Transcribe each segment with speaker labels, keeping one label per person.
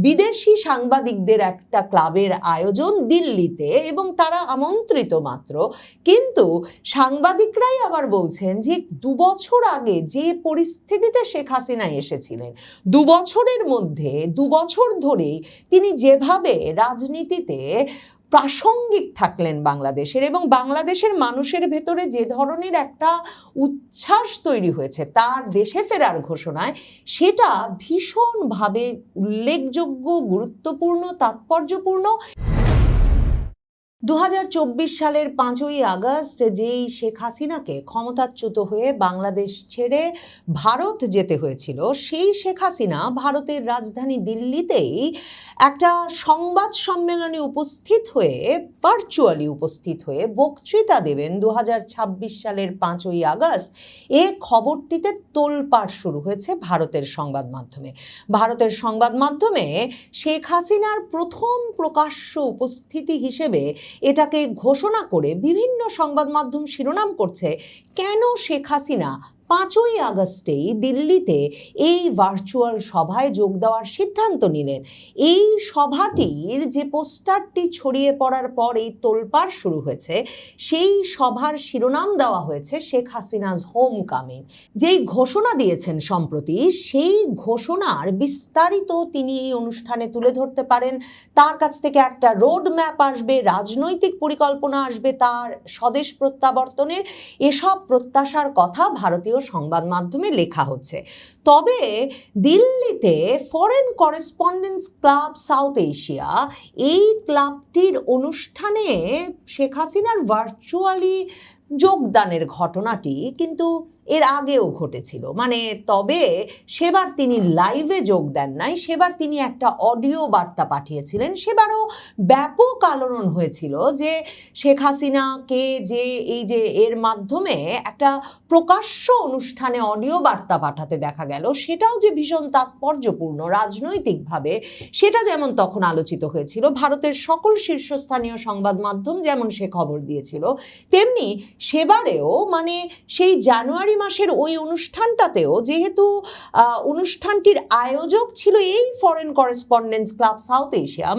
Speaker 1: বিদেশি সাংবাদিকদের একটা ক্লাবের আয়োজন দিল্লিতে এবং তারা আমন্ত্রিত মাত্র। কিন্তু সাংবাদিকরাই আবার বলছেন যে 2 বছর আগে যে পরিস্থিতিতে শেখ হাসিনা এসেছিলেন, 2 বছরের মধ্যে 2 বছর ধরেই তিনি যেভাবে রাজনীতিতে প্রাসঙ্গিক থাকলেন বাংলাদেশের, এবং বাংলাদেশের মানুষের ভেতরে যে ধরনের একটা উচ্ছ্বাস তৈরি হয়েছে তার দেশে ফেরার ঘোষণায়, সেটা ভীষণভাবে উল্লেখযোগ্য, গুরুত্বপূর্ণ, তাৎপর্যপূর্ণ। 2024 সালের 5ই আগস্ট যেই শেখ হাসিনাকে ক্ষমতাচ্যুত হয়ে বাংলাদেশ ছেড়ে ভারত যেতে হয়েছিল, সেই শেখ হাসিনা ভারতের রাজধানী দিল্লিতেই একটা সংবাদ সম্মেলনে উপস্থিত হয়ে, ভার্চুয়ালি উপস্থিত হয়ে বক্তৃতা দেবেন 2026 সালের 5ই আগস্ট। এ খবরটিতে তোলপাড় শুরু হয়েছে ভারতের সংবাদ মাধ্যমে। ভারতের সংবাদ মাধ্যমে শেখ হাসিনার প্রথম প্রকাশ্য উপস্থিতি হিসেবে এটাকে ঘোষণা করে বিভিন্ন সংবাদ মাধ্যম শিরোনাম করছে, কেন শেখ হাসিনা 5ই আগস্টেই দিল্লিতে এই ভার্চুয়াল সভায় যোগ দেওয়ার সিদ্ধান্ত নিলেন। এই সভাটির যে পোস্টারটি ছড়িয়ে পড়ার পর এই তোলপাড় শুরু হয়েছে, সেই সভার শিরোনাম দেওয়া হয়েছে শেখ হাসিনাজ হোম কামিং। যেই ঘোষণা দিয়েছেন সম্প্রতি, সেই ঘোষণার বিস্তারিত তিনি এই অনুষ্ঠানে তুলে ধরতে পারেন। তার কাছ থেকে একটা রোড ম্যাপ আসবে, রাজনৈতিক পরিকল্পনা আসবে তার স্বদেশ প্রত্যাবর্তনের। এসব প্রত্যাশার কথা ভারতীয় সংবাদ মাধ্যমে লেখা হচ্ছে। তবে দিল্লিতে foreign correspondence club south Asia, এই ক্লাবটির অনুষ্ঠানে শেখ হাসিনার ভার্চুয়ালি যোগদানের ঘটনাটি কিন্তু এর আগেও ঘটেছিল। তবে সেবার তিনি লাইভে যোগ দেন নাই, সেবার তিনি একটা অডিও বার্তা পাঠিয়েছিলেন। সেবারও ব্যাপক আলোড়ন হয়েছিল যে শেখ হাসিনাকে যে এই যে এর মাধ্যমে একটা প্রকাশ্য অনুষ্ঠানে অডিও বার্তা পাঠাতে দেখা গেল, সেটাও যে ভীষণ তাৎপর্যপূর্ণ রাজনৈতিকভাবে, সেটা যেমন তখন আলোচিত হয়েছিল। ভারতের সকল শীর্ষস্থানীয় সংবাদ মাধ্যম যেমন সে খবর দিয়েছিল, তেমনি সেবারেও সেই জানুয়ারি মাসের ওই অনুষ্ঠানটাতেও, যেহেতু অনুষ্ঠানটির আয়োজক ছিল এই foreign correspondence club south Asia,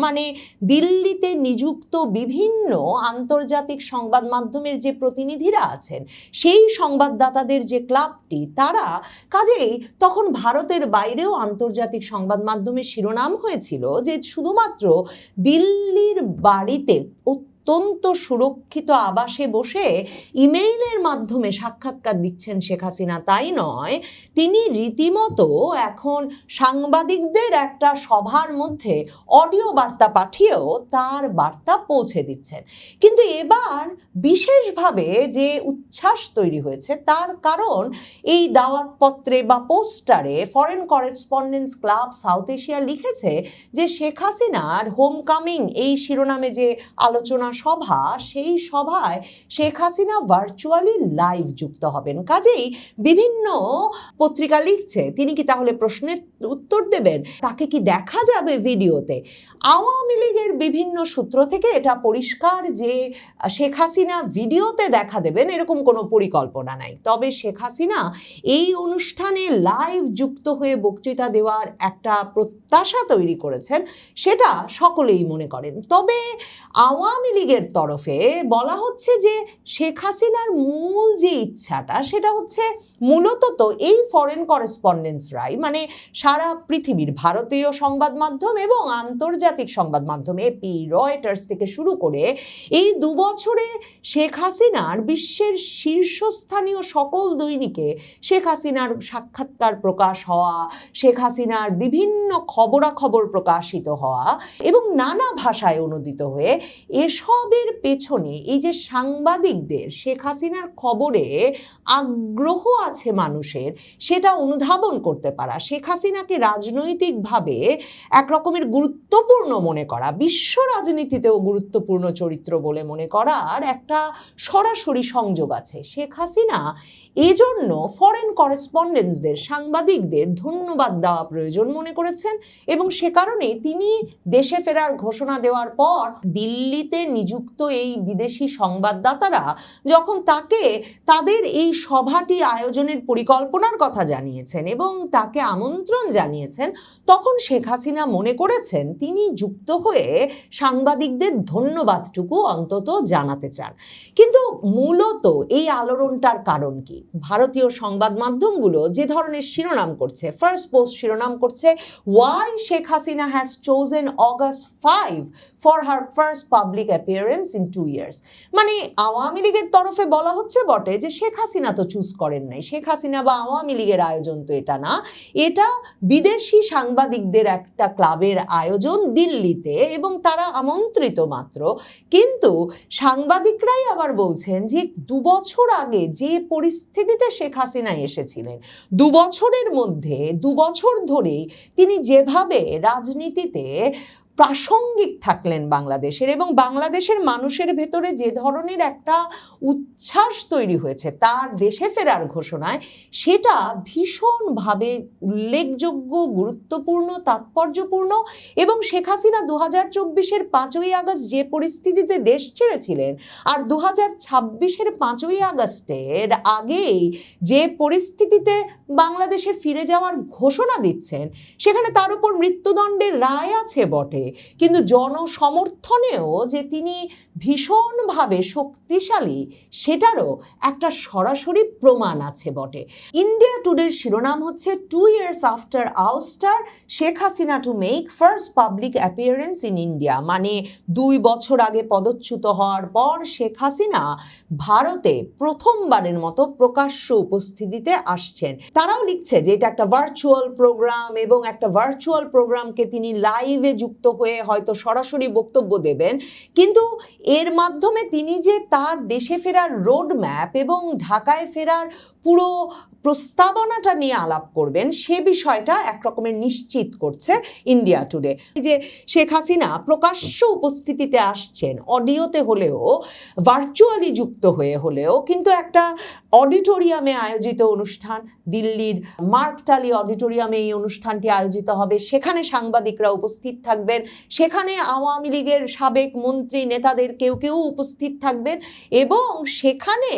Speaker 1: দিল্লিতে নিযুক্ত বিভিন্ন আন্তর্জাতিক সংবাদ মাধ্যমের যে প্রতিনিধিরা আছেন, সেই সংবাদদাতাদের যে ক্লাবটি, তারা কাজেই তখন ভারতের বাইরেও আন্তর্জাতিক সংবাদ মাধ্যমের শিরোনাম হয়েছিল যে শুধুমাত্র দিল্লির বাড়িতে অত্যন্ত সুরক্ষিত আবাসে বসে ইমেইলের মাধ্যমে সাক্ষাৎকার দিচ্ছেন শেখ হাসিনা, তাই নয়, তিনি রীতিমতো এখন সাংবাদিকদের একটা সভার মধ্যে অডিও বার্তা পাঠিয়েও তার বার্তা পৌঁছে দিচ্ছেন। কিন্তু এবার বিশেষভাবে যে উচ্ছ্বাস তৈরি হয়েছে তার কারণ, এই দাওয়াতপত্রে বা পোস্টারে foreign correspondence club south Asia লিখেছে যে শেখ হাসিনার হোম কামিং এই শিরোনামে যে আলোচনা সভা, সেই সভায় শেখ হাসিনা ভার্চুয়ালি লাইভ যুক্ত হবেন। কাজেই বিভিন্ন পত্রিকা লিখছে, তিনি কি তাহলে প্রশ্নের উত্তর দেবেন, তাকে কি দেখা যাবে ভিডিওতে? আওয়ামী লীগের বিভিন্ন সূত্র থেকে এটা পরিষ্কার যে শেখ হাসিনা ভিডিওতে দেখা দেবেন এরকম কোনো পরিকল্পনা নাই। তবে শেখ হাসিনা এই অনুষ্ঠানে লাইভ যুক্ত হয়ে বক্তৃতা দেওয়ার একটা প্রত্যাশা তৈরি করেছেন, সেটা সকলেই মনে করেন। তবে আওয়ামী লীগের তরফে বলা হচ্ছে যে শেখ হাসিনার মূল যে ইচ্ছাটা, সেটা হচ্ছে মূলত তো এই ফরেন করেসপন্ডেন্সরাই, সারা পৃথিবীর ভারতীয় সংবাদ মাধ্যম এবং আন্তর্জাতিক সংবাদ মাধ্যম, এপি, রয়টার্স থেকে শুরু করে এই 2 বছরে শেখ হাসিনার বিশ্বের শীর্ষস্থানীয় সকল দৈনিকে শেখ হাসিনার সাক্ষাৎকার প্রকাশ হওয়া, শেখ হাসিনার বিভিন্ন খবরাখবর প্রকাশিত হওয়া এবং নানা ভাষায় অনুদিত হয়ে, এসবের পেছনে এই যে সাংবাদিকদের শেখ হাসিনার খবরে আগ্রহ আছে মানুষের, সেটা অনুধাবন করতে পারা, শেখ হাসিনাকে রাজনৈতিকভাবে একরকমের গুরুত্বপূর্ণ মনে করা, বিশ্ব রাজনীতিতেও গুরুত্বপূর্ণ চরিত্র বলে মনে করার একটা সরাসরি সংযোগ আছে। শেখ হাসিনা এজন্য ফরেন করেসপন্ডেন্সদের, সাংবাদিকদের ধন্যবাদ দেওয়া প্রয়োজন মনে করেছেন এবং সে কারণে তিনি দেশে ফেরার ঘোষণা দেওয়ার পর দিল্লিতে নিযুক্ত এই বিদেশি সংবাদদাতারা যখন তাকে তাদের এই সভাটি আয়োজনের পরিকল্পনার কথা জানিয়েছেন এবং তাকে আমন্ত্রণ জানিয়েছেন, তখন শেখ হাসিনা মনে করেছেন তিনি যুক্ত হয়ে সাংবাদিকদের ধন্যবাদটুকু অন্তত জানাতে চান। কিন্তু মূলত এই আলোড়নটার কারণ কি? ভারতীয় সংবাদ মাধ্যমগুলো যে ধরনের শিরোনাম করছে, ফার্স্ট পোস্ট শিরোনাম করছে, why Sheikh Hasina has chosen August 5 for her first public appearance in 2 years। মানে আওয়ামী লীগের তরফে বলা হচ্ছে বটে যে শেখ হাসিনা তো চুজ করেন নাই, শেখ হাসিনা বা আওয়ামী লীগের আয়োজন তো এটা না, এটা বিদেশি সাংবাদিকদের একটা ক্লাবের আয়োজন দিল্লিতে এবং তারা আমন্ত্রিত মাত্র। কিন্তু সাংবাদিকরাই আবার বলছেন যে 2 বছর আগে যে পরিস্থিতিতে শেখ হাসিনা এসেছিলেন, 2 বছরের মধ্যে 2 বছর ধরেই তিনি যেভাবে রাজনীতিতে প্রাসঙ্গিক থাকলেন বাংলাদেশের, এবং বাংলাদেশের মানুষের ভেতরে যে ধরনের একটা উচ্ছ্বাস তৈরি হয়েছে তার দেশে ফেরার ঘোষণায়, সেটা ভীষণভাবে উল্লেখযোগ্য, গুরুত্বপূর্ণ, তাৎপর্যপূর্ণ। এবং শেখ হাসিনা 2024-এর 5ই আগস্ট যে পরিস্থিতিতে দেশ ছেড়েছিলেন আর 2026-এর 5ই আগস্টের আগেই যে পরিস্থিতিতে বাংলাদেশে ফিরে যাওয়ার ঘোষণা দিচ্ছেন, সেখানে তার উপর মৃত্যুদণ্ডের রায় আছে বটে, কিন্তু জনসমর্থনেও যে তিনি ভীষণভাবে শক্তিশালী সেটারও একটা সরাসরি প্রমাণ আছে বটে। ইন্ডিয়া টুডের শিরোনাম হচ্ছে 2 years after ouster Sheikh Hasina to make first public appearance in India. মানে 2 বছর আগে পদচ্যুত হওয়ার পর শেখ হাসিনা ভারতে প্রথমবারের মতো প্রকাশ্য উপস্থিতিতে আসছেন। তারাও লিখছে যে এটা একটা ভার্চুয়াল প্রোগ্রাম এবং একটা ভার্চুয়াল প্রোগ্রামকে তিনি লাইভে যুক্ত হয়ে হয়তো সরাসরি বক্তব্য দেবেন, কিন্তু এর মাধ্যমে তিনি যে তার দেশে ফেরার রোড ম্যাপ এবং ঢাকায় ফেরার পুরো প্রস্তাবনাটা নিয়ে আলাপ করবেন সে বিষয়টা একরকমের নিশ্চিত করছে ইন্ডিয়া টুডে। যে শেখ হাসিনা প্রকাশ্য উপস্থিতিতে আসছেন, অডিওতে হলেও, ভার্চুয়ালি যুক্ত হয়ে হলেও, কিন্তু একটা অডিটোরিয়ামে আয়োজিত অনুষ্ঠান, দিল্লির মার্কটালি অডিটোরিয়ামে এই অনুষ্ঠানটি আয়োজিত হবে, সেখানে সাংবাদিকরা উপস্থিত থাকবেন, সেখানে আওয়ামী লীগের সাবেক মন্ত্রী নেতাদের কেউ কেউ উপস্থিত থাকবেন এবং সেখানে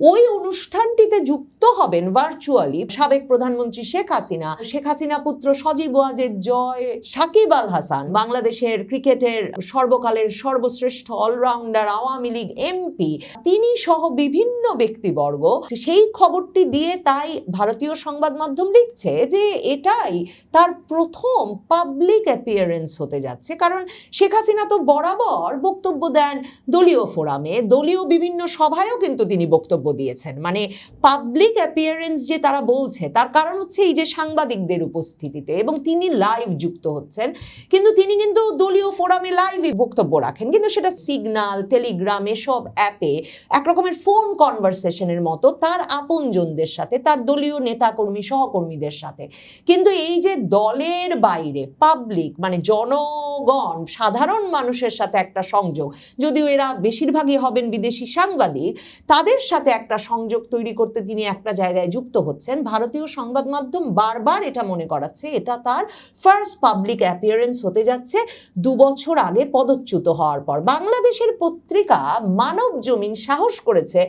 Speaker 1: ওই অনুষ্ঠানটিতে যুক্ত হবেন ভার্চুয়ালি সাবেক প্রধানমন্ত্রী শেখ হাসিনা, শেখ হাসিনা পুত্র সজীব ওয়াজেদ জয়, সাকিব আল হাসান, বাংলাদেশের ক্রিকেটের সর্বকালের সর্বশ্রেষ্ঠ অলরাউন্ডার আওয়ামী লীগ এমপি, তিনি সহ বিভিন্ন ব্যক্তিবর্গ। সেই খবরটি দিয়ে তাই ভারতীয় সংবাদ মাধ্যম লিখছে যে এটাই তার প্রথম পাবলিক অ্যাপিয়ারেন্স হতে যাচ্ছে, কারণ শেখ হাসিনা তো বরাবর বক্তব্য দেন দলীয় ফোরামে, দলীয় বিভিন্ন সভায়ও কিন্তু তিনি বক্তব্য দিয়েছেন। মানে পাবলিক অ্যাপিয়ারেন্স যে তারা বলছে তার কারণ হচ্ছে এই যে সাংবাদিকদের উপস্থিতিতে, এবং তিনি লাইভ যুক্ত হচ্ছেন, কিন্তু তিনি কিন্তু দলীয় ফোরামে লাইভে বক্তব্য রাখেন, কিন্তু সেটা সিগন্যাল, টেলিগ্রাম এসব অ্যাপে একরকমের ফোন কনভারসেশনের মতো তার আপনজনদের সাথে, তার দলীয় নেতাকর্মী সহকর্মীদের সাথে। কিন্তু এই যে দলের বাইরে পাবলিক, মানে জনগণ, সাধারণ মানুষের সাথে একটা সংযোগ, যদিও এরা বেশিরভাগই হবেন বিদেশি সাংবাদিক, তাদের সাথে একটা সংযোগ তৈরি করতে তিনি একটা জায়গায় যুক্ত হচ্ছেন। ভারতীয় সংবাদ মাধ্যম বারবার এটা মনে করাচ্ছে এটা তার ফার্স্ট পাবলিক অ্যাপিয়ারেন্স হতে যাচ্ছে 2 বছর আগে পদচ্যুত হওয়ার পর। বাংলাদেশের পত্রিকা মানব জমিন সাহস করেছে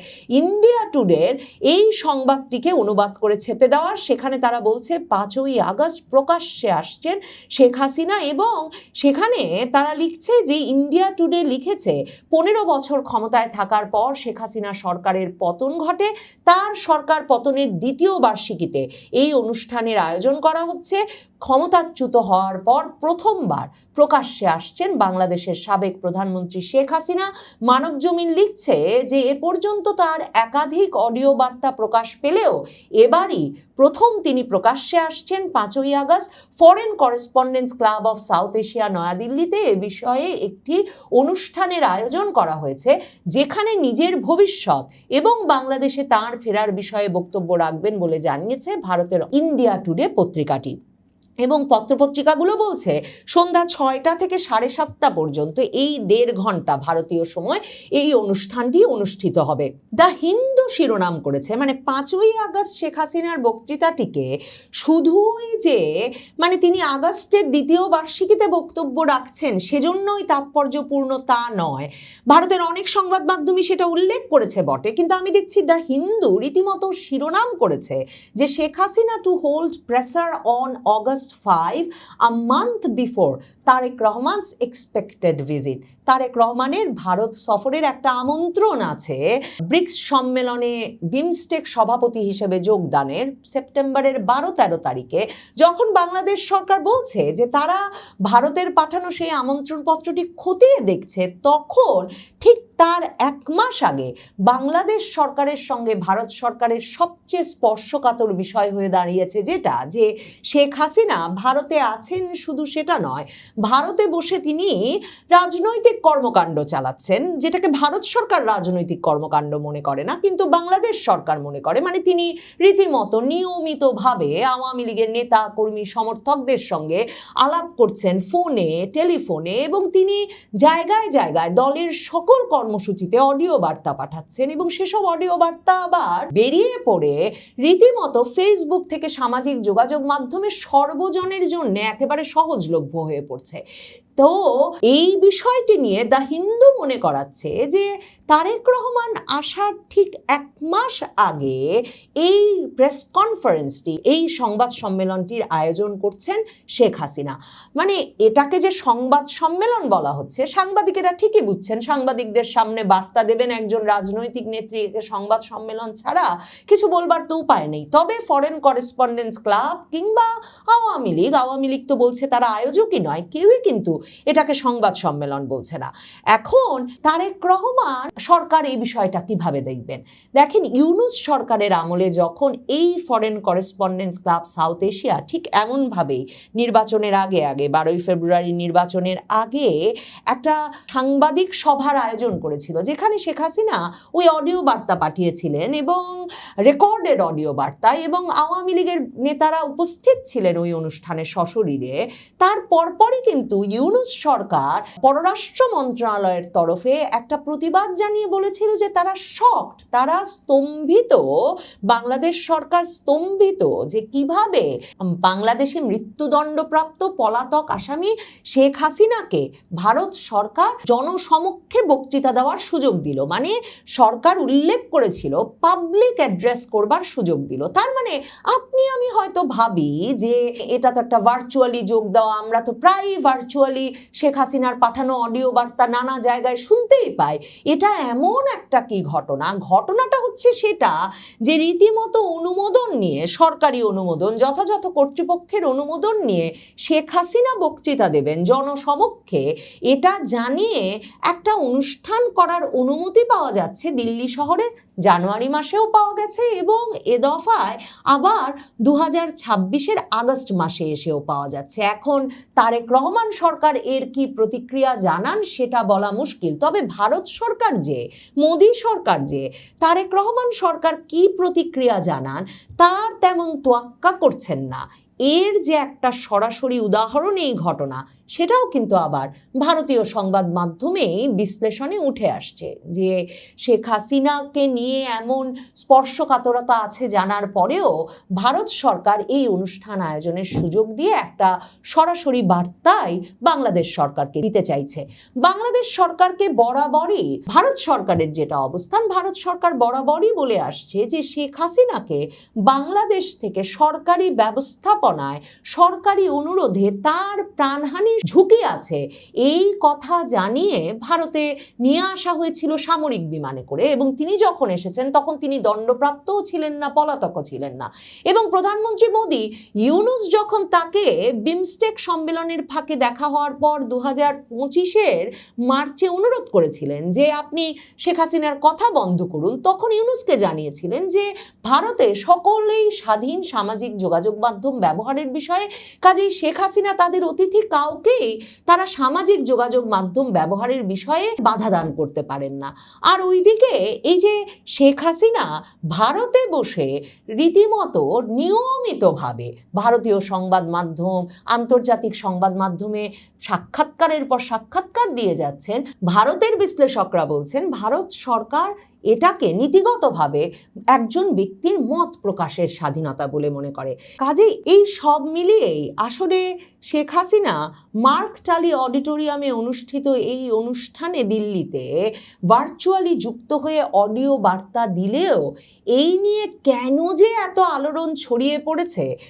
Speaker 1: ইন্ডিয়া টুডের এই সংবাদটিকে অনুবাদ করে ছেপে দেওয়ার। সেখানে তারা বলছে 5ই আগস্ট প্রকাশ্যে আসছেন শেখ হাসিনা, এবং সেখানে তারা লিখছে যে ইন্ডিয়া টুডে লিখেছে 15 বছর ক্ষমতায় থাকার পর শেখ হাসিনা সরকারের পতন ঘটে, তার সরকার পতনের 2য় বার্ষিকীতে এই অনুষ্ঠানের আয়োজন করা হচ্ছে। ক্ষমতাচ্যুত হওয়ার পর প্রথমবার প্রকাশ্যে আসছেন বাংলাদেশের সাবেক প্রধানমন্ত্রী শেখ হাসিনা। মানবজমিন লিখছে যে এ পর্যন্ত তার একাধিক অডিও বার্তা প্রকাশ পেলেও এবারই প্রথম তিনি প্রকাশ্যে আসছেন 5ই August. Foreign correspondence club of South Asia নয়াদিল্লিতে এ বিষয়ে একটি অনুষ্ঠানের আয়োজন করা হয়েছে, যেখানে নিজের ভবিষ্যৎ এবং বাংলাদেশে তার ফেরার বিষয়ে বক্তব্য রাখবেন বলে জানিয়েছে ভারতের ইন্ডিয়া টুডে পত্রিকাটি। এবং পত্রপত্রিকাগুলো বলছে সন্ধ্যা 6টা থেকে 7:30 পর্যন্ত এই 1.5 ঘন্টা ভারতীয় সময় এই অনুষ্ঠানটি অনুষ্ঠিত হবে। দ্য হিন্দু শিরোনাম করেছে, মানে 5ই আগস্ট শেখ হাসিনার বক্তৃতাটিকে শুধুই যে মানে তিনি আগস্টের 2য় বার্ষিকীতে বক্তব্য রাখছেন সেজন্যই তাৎপর্যপূর্ণ তা নয়। ভারতের অনেক সংবাদ মাধ্যমই সেটা উল্লেখ করেছে বটে, কিন্তু আমি দেখছি দ্য হিন্দু রীতিমতো শিরোনাম করেছে যে Sheikh Hasina to hold pressure on August 5, a month before Tarique Rahman's expected visit. Tarique রহমানের ভারত সফরের একটা আমন্ত্রণ আছে ব্রিক্স সম্মেলনে বিমস্টেক সভাপতি হিসেবে যোগদানের সেপ্টেম্বরের 12-13 তারিখে। যখন বাংলাদেশ সরকার বলছে যে তারা ভারতের পাঠানো সেই আমন্ত্রণপত্রটি খতিয়ে দেখছে, তখন ঠিক তার 1 মাস আগে বাংলাদেশ সরকারের সঙ্গে ভারত সরকারের সবচেয়ে স্পর্শকাতর বিষয় হয়ে দাঁড়িয়েছে যেটা, যে শেখ হাসিনা ভারতে আছেন শুধু সেটা নয়, ভারতে বসে তিনি রাজনৈতিক কর্মকাণ্ড চালাচ্ছেন, যেটাকে ভারত সরকার রাজনৈতিক কর্মকাণ্ড মনে করে না কিন্তু বাংলাদেশ সরকার মনে করে। মানে তিনি রীতিমতো নিয়মিতভাবে আওয়ামী লীগের নেতা কর্মী সমর্থকদের সঙ্গে আলাপ করছেন ফোনে, টেলিফোনে, এবং তিনি জায়গায় জায়গায় দলের সকল কর্মসূচিতে অডিও বার্তা পাঠাচ্ছেন এবং সেসব অডিও বার্তা আবার বেরিয়ে পড়ে রীতিমতো ফেসবুক থেকে সামাজিক যোগাযোগ মাধ্যমে সর্বজনের জন্য একেবারে সহজলভ্য হয়ে পড়ছে। তো এই বিষয়টি নিয়ে দ্য হিন্দু মনে করাচ্ছে যে তারেক রহমান আসার ঠিক 1 মাস আগে এই প্রেস কনফারেন্সটি, এই সংবাদ সম্মেলনটির আয়োজন করছেন শেখ হাসিনা। মানে এটাকে যে সংবাদ সম্মেলন বলা হচ্ছে, সাংবাদিকেরা ঠিকই বুঝছেন, সাংবাদিকদের সামনে বার্তা দেবেন একজন রাজনৈতিক নেত্রী, সংবাদ সম্মেলন ছাড়া কিছু বলবার তো উপায় নেই। তবে ফরেন করেসপন্ডেন্স ক্লাব কিংবা আওয়ামী লীগ তো বলছে তারা আয়োজকই নয়, কেউই কিন্তু এটাকে সংবাদ সম্মেলন বলছে না। এখন তারেক রহমান সরকার এই বিষয়টা কিভাবে দেখবেন? দেখেন, ইউনূস সরকারের আমলে যখন এই foreign correspondence club south Asia ঠিক এমনভাবেই নির্বাচনের আগে 12ই ফেব্রুয়ারি নির্বাচনের আগে একটা সাংবাদিক সভার আয়োজন করেছিল, যেখানে শেখ হাসিনা ওই অডিও বার্তা পাঠিয়েছিলেন এবং রেকর্ডেড অডিও বার্তা, এবং আওয়ামী লীগের নেতারা উপস্থিত ছিলেন ওই অনুষ্ঠানে সশরীরে। তার পরপরই কিন্তু ইউনূস সরকার পররাষ্ট্র মন্ত্রণালয়ের তরফে একটা প্রতিবাদ জানিয়ে বলেছিল যে তারা শকড, তারা স্তম্ভিত, বাংলাদেশ সরকার স্তম্ভিত যে কিভাবে বাংলাদেশে মৃত্যুদণ্ডপ্রাপ্ত পলাতক আসামি শেখ হাসিনাকে ভারত সরকার জনসমক্ষে বক্তৃতা দেওয়ার সুযোগ দিল। মানে সরকার উল্লেখ করেছিল পাবলিক অ্যাড্রেস করবার সুযোগ দিল। তার মানে আপনি আমি হয়তো ভাবি যে এটা তো একটা ভার্চুয়ালি যোগ দেওয়া, আমরা তো প্রায় ভার্চুয়ালি শেখ হাসিনার পাঠানো অডিও বার্তা নানা জায়গায় শুনতেই পাই। এটা এমন একটা কি ঘটনা? ঘটনাটা হচ্ছে সেটা যে রীতিমতো অনুমোদন নিয়ে, সরকারি অনুমোদন, যথাযথ কর্তৃপক্ষের অনুমোদন নিয়ে শেখ হাসিনা বক্তৃতা দেবেন জনসমক্ষে, এটা জানিয়ে একটা অনুষ্ঠান করার অনুমতি পাওয়া যাচ্ছে দিল্লি শহরে, জানুয়ারি মাসেও পাওয়া গেছে এবং এ দফায় আবার 2026-এর আগস্ট মাসে এসেও পাওয়া যাচ্ছে। এখন তারেক রহমান সরকার এর কি প্রতিক্রিয়া জানান সেটা বলা মুশকিল। তবে ভারত সরকার যে, মোদী সরকার যে, তারেক রহমান সরকার কি প্রতিক্রিয়া জানান তার তেমন তোয়াক্কা করছেন না। এর যে একটা সরাসরি উদাহরণ এই ঘটনা, সেটাও কিন্তু আবার ভারতীয় সংবাদ মাধ্যমেই বিশ্লেষণে উঠে আসছে যে শেখ হাসিনাকে নিয়ে এমন স্পর্শকাতরতা আছে জানার পরেও ভারত সরকার এই অনুষ্ঠান আয়োজনের সুযোগ দিয়ে একটা সরাসরি বার্তাই বাংলাদেশ সরকারকে দিতে চাইছে। বাংলাদেশ সরকারকে বরাবরই ভারত সরকারের যেটা অবস্থান, ভারত সরকার বরাবরই বলে আসছে যে শেখ হাসিনাকে বাংলাদেশ থেকে সরকারি ব্যবস্থাপনায়, সরকারি অনুরোধে তার প্রাণহানির ঝুঁকি আছে এই কথা জানিয়ে ভারতে নিয়ে আসা হয়েছিল সামরিক বিমানে করে, এবং তিনি যখন এসেছেন তখন তিনি দণ্ডপ্রাপ্তও ছিলেন না, পলাতকও ছিলেন না। এবং প্রধানমন্ত্রী মোদী, ইউনূস যখন তাকে বিমস্টেক সম্মেলনের ফাঁকে দেখা হওয়ার পর 2025-এর মার্চে অনুরোধ করেছিলেন যে আপনি শেখ হাসিনার কথা বন্ধ করুন, তখন ইউনূসকে জানিয়েছিলেন যে ভারতে সকলেই স্বাধীন সামাজিক যোগাযোগ মাধ্যম ব্যবহারের বিষয়ে। কাজেই শেখ হাসিনা তাদের অতিথি কাউকেই তারা সামাজিক যোগাযোগ মাধ্যম ব্যবহারের বিষয়ে বাধা দান করতে পারেন না। আর ওইদিকে এই যে শেখ হাসিনা ভারতে বসে রীতিমতো নিয়মিতভাবে ভারতীয় সংবাদ মাধ্যম, আন্তর্জাতিক সংবাদ মাধ্যমে সাক্ষাৎকারের পর সাক্ষাৎকার দিয়ে যাচ্ছেন, ভারতের বিশ্লেষকরা বলছেন ভারত সরকার এটাকে নীতিগতভাবে একজন ব্যক্তির মত প্রকাশের স্বাধীনতা বলে মনে করে। কাজেই এই সব মিলিয়েই আসলে শেখ হাসিনা মার্ক টালি অডিটোরিয়ামে অনুষ্ঠিত এই অনুষ্ঠানে দিল্লিতে ভার্চুয়ালি যুক্ত হয়ে অডিও বার্তা দিলেও এই নিয়ে কেন যে এত আলোড়ন ছড়িয়ে পড়েছে